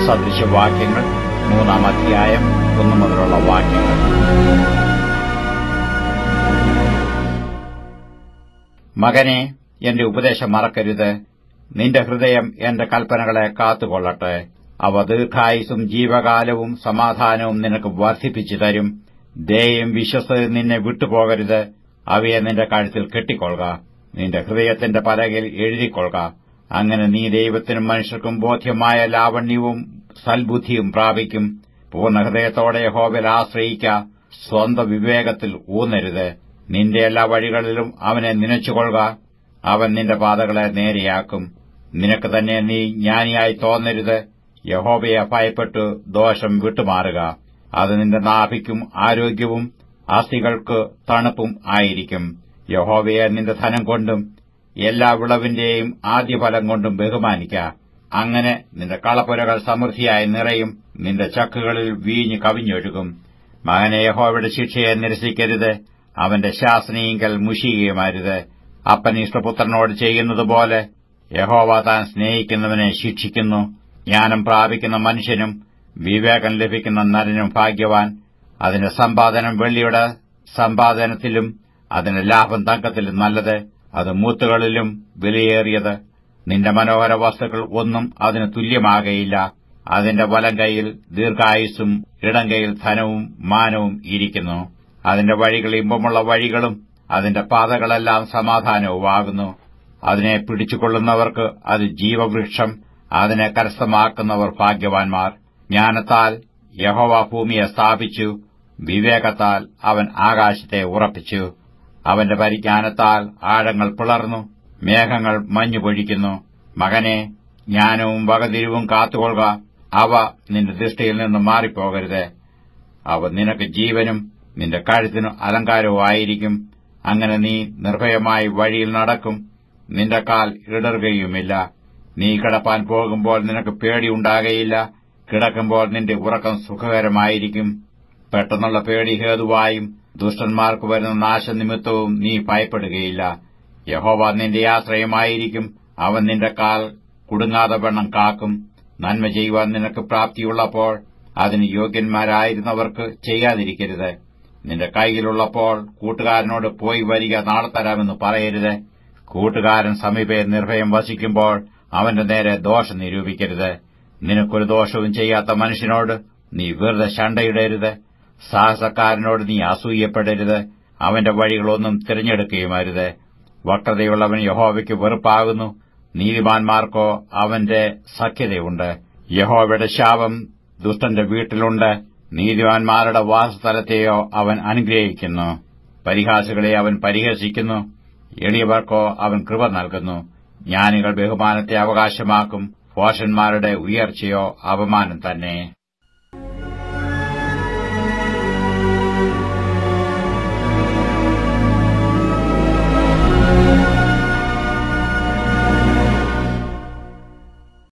സദൃശവാക്യങ്ങൾ 3-ാം അധ്യായം 1 മുതലുള്ള വാക്യങ്ങൾ. മകനെ, എന്റെ ഉപദേശം മറക്കരുത്. നിന്റെ ഹൃദയം എന്റെ കൽപ്പനകളെ കാത്തുകൊള്ളട്ടെ. അവ ദീർഘായുസ്സും ജീവകാലവും സമാധാനവും നിനക്ക് വർദ്ധിപ്പിച്ചു തരും. ദയയും വിശ്വസ്തയും നിന്നെ വിട്ടുപോകരുത്. അവയെ നിന്റെ കഴുത്തിൽ കെട്ടിക്കൊള്ളുക, നിന്റെ ഹൃദയത്തിന്റെ പലകയിൽ എഴുതിക്കൊള്ളുക. അങ്ങനെ നീ ദൈവത്തിനും മനുഷ്യർക്കും ബോധ്യമായ ലാവണ്യവും സൽബുദ്ധിയും പ്രാപിക്കും. പൂർണ്ണ ഹൃദയത്തോടെ യഹോവയിൽ ആശ്രയിക്ക, സ്വന്തം വിവേകത്തിൽ ഊന്നരുത്. നിന്റെ എല്ലാ വഴികളിലും അവനെ നനച്ചുകൊള്ളുക, അവൻ നിന്റെ പാതകളെ നേരെയാക്കും. നിനക്ക് തന്നെ നീ ജ്ഞാനിയായി തോന്നരുത്. യഹോവയെ ഭയപ്പെട്ടു ദോഷം വിട്ടുമാറുക. അത് നിന്റെ നാഭിക്കും ആരോഗ്യവും അസ്ഥികൾക്ക് തണുപ്പും ആയിരിക്കും. യഹോവയെ നിന്റെ ധനം കൊണ്ടും എല്ലാ വിളവിന്റെയും ആദ്യഫലം കൊണ്ടും ബഹുമാനിക്ക. അങ്ങനെ നിന്റെ കളപ്പുരകൾ സമൃദ്ധിയായി നിറയും, നിന്റെ ചക്കുകളിൽ വീഞ്ഞ് കവിഞ്ഞൊഴുകും. മകനെ, യഹോവയുടെ ശിക്ഷയെ നിരസിക്കരുത്, അവന്റെ ശാസനയിങ്കൽ മുഷിയുകയുമരുത്. അപ്പൻ ഇഷ്ടപുത്രനോട് ചെയ്യുന്നതുപോലെ യഹോവ താൻ സ്നേഹിക്കുന്നവനെ ശിക്ഷിക്കുന്നു. ജ്ഞാനം പ്രാപിക്കുന്ന മനുഷ്യനും വിവേകം ലഭിക്കുന്ന നരനും ഭാഗ്യവാൻ. അതിന്റെ സമ്പാദനം വെള്ളിയുടെ സമ്പാദനത്തിലും അതിന്റെ ലാഭം തങ്കത്തിലും നല്ലത്. അത് മൂത്തുകളിലും വിലയേറിയത്. നിന്റെ മനോഹര വസ്തുക്കൾ ഒന്നും അതിന് തുല്യമാകയില്ല. അതിന്റെ വലം കൈയിൽ ദീർഘായുസ്സും ഇടം കൈയിൽ ധനവും മാനവും ഇരിക്കുന്നു. അതിന്റെ വഴികൾ ഇമ്പമുള്ള വഴികളും അതിന്റെ പാതകളെല്ലാം സമാധാനവുമാകുന്നു. അതിനെ പിടിച്ചുകൊള്ളുന്നവർക്ക് അത് ജീവവൃക്ഷം, അതിനെ കരസ്ഥമാക്കുന്നവർ ഭാഗ്യവാൻമാർ. ജ്ഞാനത്താൽ യഹോവ ഭൂമിയെ സ്ഥാപിച്ചു, വിവേകത്താൽ അവൻ ആകാശത്തെ ഉറപ്പിച്ചു. അവന്റെ പരിജ്ഞാനത്താൽ ആഴങ്ങൾ പിളർന്നു, മേഘങ്ങൾ മഞ്ഞു പൊഴിക്കുന്നു. മകനെ, ജ്ഞാനവും വകതിരിവും കാത്തുകൊള്ളുക, അവ നിന്റെ ദൃഷ്ടിയിൽ നിന്ന് മാറിപ്പോകരുത്. അവ നിനക്ക് ജീവനും നിന്റെ കഴുത്തിനു അലങ്കാരവുമായിരിക്കും. അങ്ങനെ നീ നിർഭയമായി വഴിയിൽ നടക്കും, നിന്റെ കാൽ ഇടറുകയുമില്ല. നീ കിടപ്പാൻ പോകുമ്പോൾ നിനക്ക് പേടിയുണ്ടാകയില്ല. കിടക്കുമ്പോൾ നിന്റെ ഉറക്കം സുഖകരമായിരിക്കും. പെട്ടെന്നുള്ള പേടി ഹേതുവായും ദുഷ്ടന്മാർക്ക് വരുന്ന നാശനിമിത്തവും നീ ഭയപ്പെടുകയില്ല. യഹോവ നിന്റെ ആശ്രയമായിരിക്കും. അവൻ നിന്റെ കാൽ കുടുങ്ങാതെ വണ്ണം കാക്കും. നന്മ ചെയ്യുവാൻ നിനക്ക് പ്രാപ്തിയുള്ളപ്പോൾ അതിന് യോഗ്യന്മാരായിരുന്നവർക്ക് ചെയ്യാതിരിക്കരുത്. നിന്റെ കൈയിലുള്ളപ്പോൾ കൂട്ടുകാരനോട് പോയി വരിക, നാളെ തരാമെന്ന് പറയരുത്. കൂട്ടുകാരൻ സമീപേ നിർഭയം വസിക്കുമ്പോൾ അവന്റെ നേരെ ദോഷം നിരൂപിക്കരുത്. നിനക്കൊരു ദോഷവും ചെയ്യാത്ത മനുഷ്യനോട് നീ വെറുതെ ശണ്ടയിടരുത്. സാഹസക്കാരനോട് നീ അസൂയപ്പെടരുത്. അവന്റെ വഴികളൊന്നും തിരഞ്ഞെടുക്കുകയുമരുത്. വക്രതയുള്ളവൻ യഹോവയ്ക്ക് വെറുപ്പാകുന്നു, നീതിമാന്മാർക്കോ അവന്റെ സഖ്യതയുണ്ട്. യഹോവയുടെ ശാപം ദുഷ്ടന്റെ വീട്ടിലുണ്ട്, നീതിമാന്മാരുടെ വാസസ്ഥലത്തെയോ അവൻ അനുഗ്രഹിക്കുന്നു. പരിഹാസികളെ അവൻ പരിഹസിക്കുന്നു, എളിയവർക്കോ അവൻ കൃപ നൽകുന്നു. ജ്ഞാനികൾ ബഹുമാനത്തെ അവകാശമാക്കും, ഭോഷന്മാരുടെ ഉയർച്ചയോ അപമാനം തന്നെ.